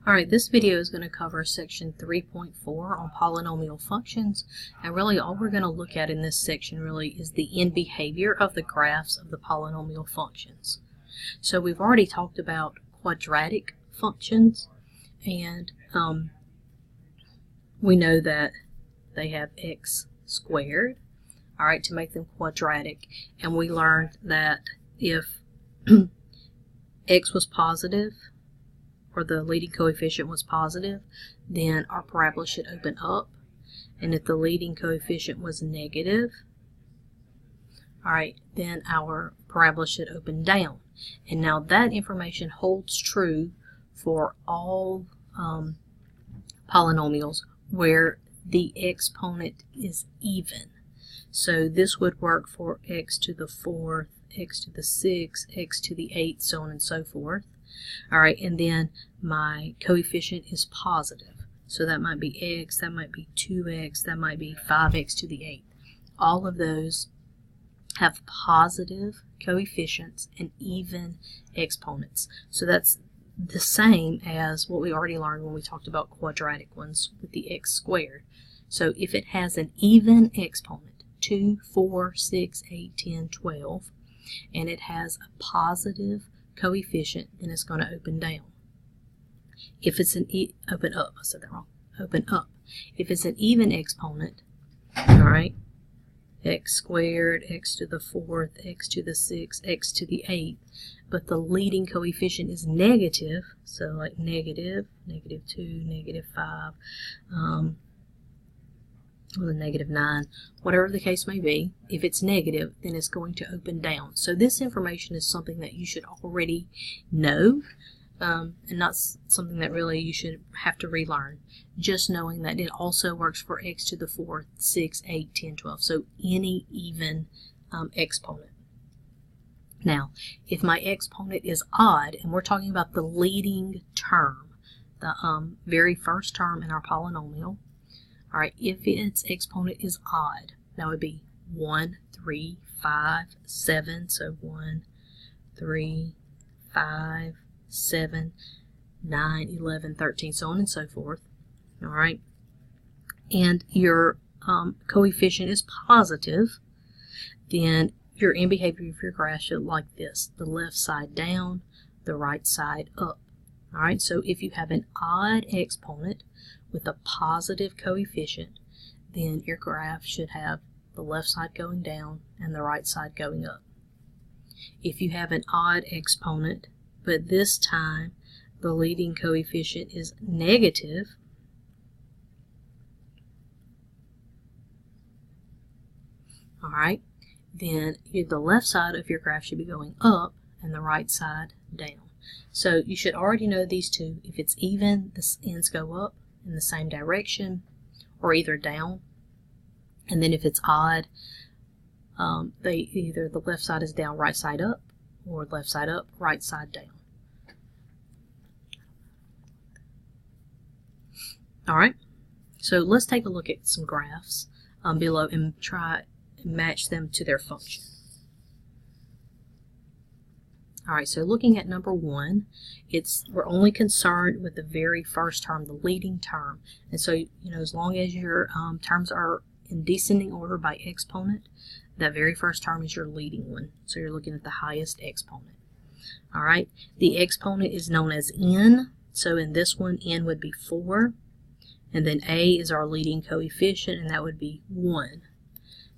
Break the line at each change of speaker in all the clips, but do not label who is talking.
Alright, this video is going to cover section 3.4 on polynomial functions, and really all we're going to look at in this section really is the end behavior of the graphs of the polynomial functions. So we've already talked about quadratic functions, and we know that they have x squared, alright, to make them quadratic, and we learned that if x was positive, or the leading coefficient was positive, then our parabola should open up. And if the leading coefficient was negative, alright, then our parabola should open down. And now that information holds true for all polynomials where the exponent is even. So this would work for x to the 4th, x to the 6th, x to the 8th, so on and so forth. Alright, and then my coefficient is positive. So that might be x, that might be 2x, that might be 5x to the 8th. All of those have positive coefficients and even exponents. So that's the same as what we already learned when we talked about quadratic ones with the x squared. So if it has an even exponent, 2, 4, 6, 8, 10, 12, and it has a positive coefficient, then it's going to open down. If it's an open up, I said that wrong. Open up. If it's an even exponent, all right, x squared, x to the 4th, x to the 6th, x to the 8th, but the leading coefficient is negative, so like negative, negative 2, negative 5, or negative 9, whatever the case may be, if it's negative, then it's going to open down. So this information is something that you should already know, and not something that really you should have to relearn. Just knowing that it also works for x to the 4th, 6, 8, 10, 12, so any even exponent. Now, if my exponent is odd, and we're talking about the leading term, the very first term in our polynomial, alright, if its exponent is odd, that would be 1, 3, 5, 7, so 1, 3, 5, 7, 9, 11, 13, so on and so forth, alright, and your coefficient is positive, then your end behavior of your graph should look like this: the left side down, the right side up. Alright, so if you have an odd exponent with a positive coefficient, then your graph should have the left side going down and the right side going up. If you have an odd exponent, but this time the leading coefficient is negative, alright, then the left side of your graph should be going up and the right side down. So you should already know these two. If it's even, the ends go up in the same direction, or either down. And then if it's odd, either the left side is down, right side up, or left side up, right side down. Alright, so let's take a look at some graphs below and try and match them to their function. Alright, so looking at number 1, we're only concerned with the very first term, the leading term. And so, as long as your terms are in descending order by exponent, that very first term is your leading one. So you're looking at the highest exponent. Alright, the exponent is known as n. So in this one, n would be 4. And then a is our leading coefficient, and that would be 1.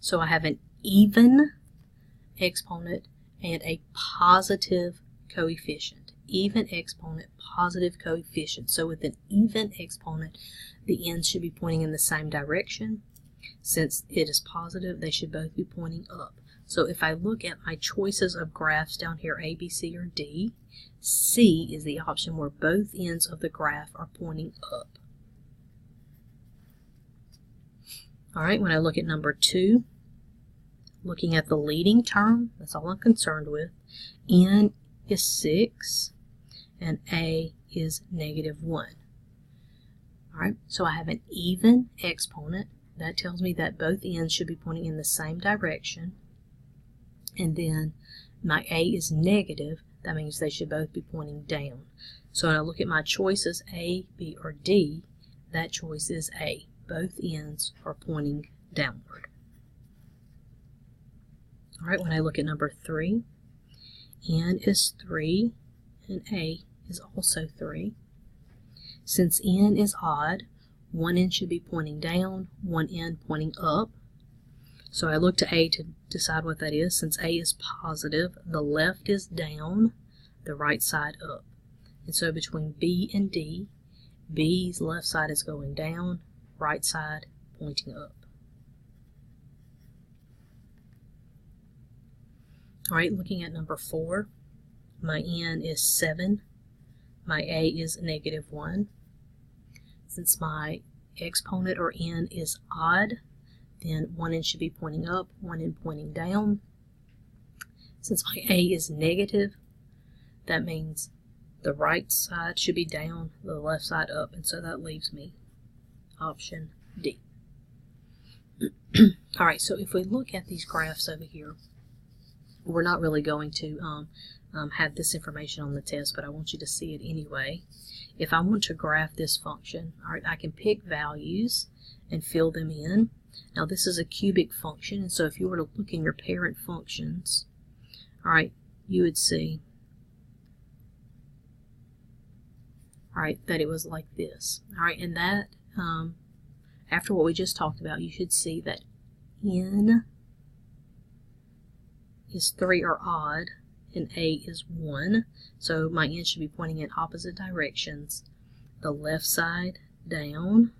So I have an even exponent and a positive coefficient. Even exponent, positive coefficient. So with an even exponent, the ends should be pointing in the same direction. Since it is positive, they should both be pointing up. So if I look at my choices of graphs down here, A, B, C, or D, C is the option where both ends of the graph are pointing up. Alright, when I look at number 2, looking at the leading term, that's all I'm concerned with. N is 6 and A is negative 1. Alright, so I have an even exponent. That tells me that both ends should be pointing in the same direction. And then my A is negative. That means they should both be pointing down. So when I look at my choices A, B, or D, that choice is A. Both ends are pointing downward. All right, when I look at number 3, N is 3 and A is also 3. Since N is odd, one end should be pointing down, one end pointing up. So I look to A to decide what that is. Since A is positive, the left is down, the right side up. And so between B and D, B's left side is going down, right side pointing up. All right, looking at number 4, my N is 7, my A is -1. Since my exponent or N is odd, then one end should be pointing up, one end pointing down. Since my A is negative, that means the right side should be down, the left side up, and so that leaves me option D. All right, so if we look at these graphs over here, we're not really going to have this information on the test, but I want you to see it anyway. If I want to graph this function, all right, I can pick values and fill them in. Now this is a cubic function, and so if you were to look in your parent functions, all right, you would see, all right, that it was like this. All right, and that, after what we just talked about, you should see that N is 3 or odd, and A is 1. So my N should be pointing in opposite directions. The left side down,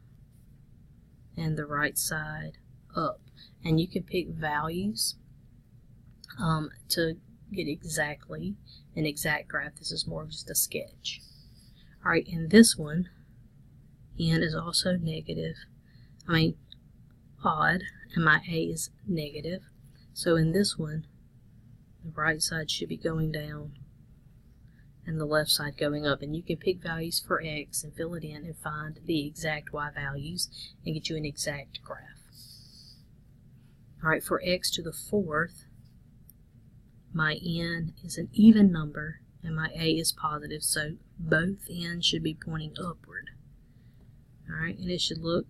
and the right side up. And you can pick values to get exactly an exact graph. This is more of just a sketch. All right, in this one, N is also odd, and my A is negative. So in this one, the right side should be going down and the left side going up. And you can pick values for X and fill it in and find the exact Y values and get you an exact graph. All right, for X to the 4th, my N is an even number and my A is positive, so both ends should be pointing upward. All right, and it should look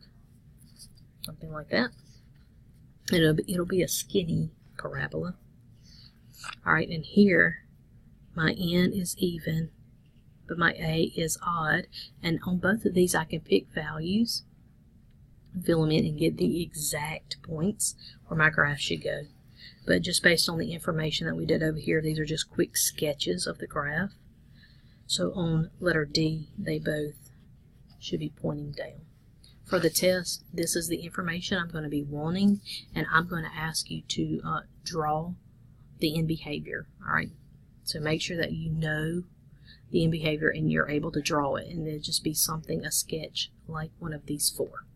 something like that. It'll be a skinny parabola. All right, and here my N is even, but my A is odd, and on both of these I can pick values, fill them in, and get the exact points where my graph should go. But just based on the information that we did over here, these are just quick sketches of the graph. So on letter D, they both should be pointing down. For the test, this is the information I'm going to be wanting, and I'm going to ask you to draw the end behavior. All right, so make sure that you know the end behavior and you're able to draw it, and it'll just be something, a sketch like one of these 4.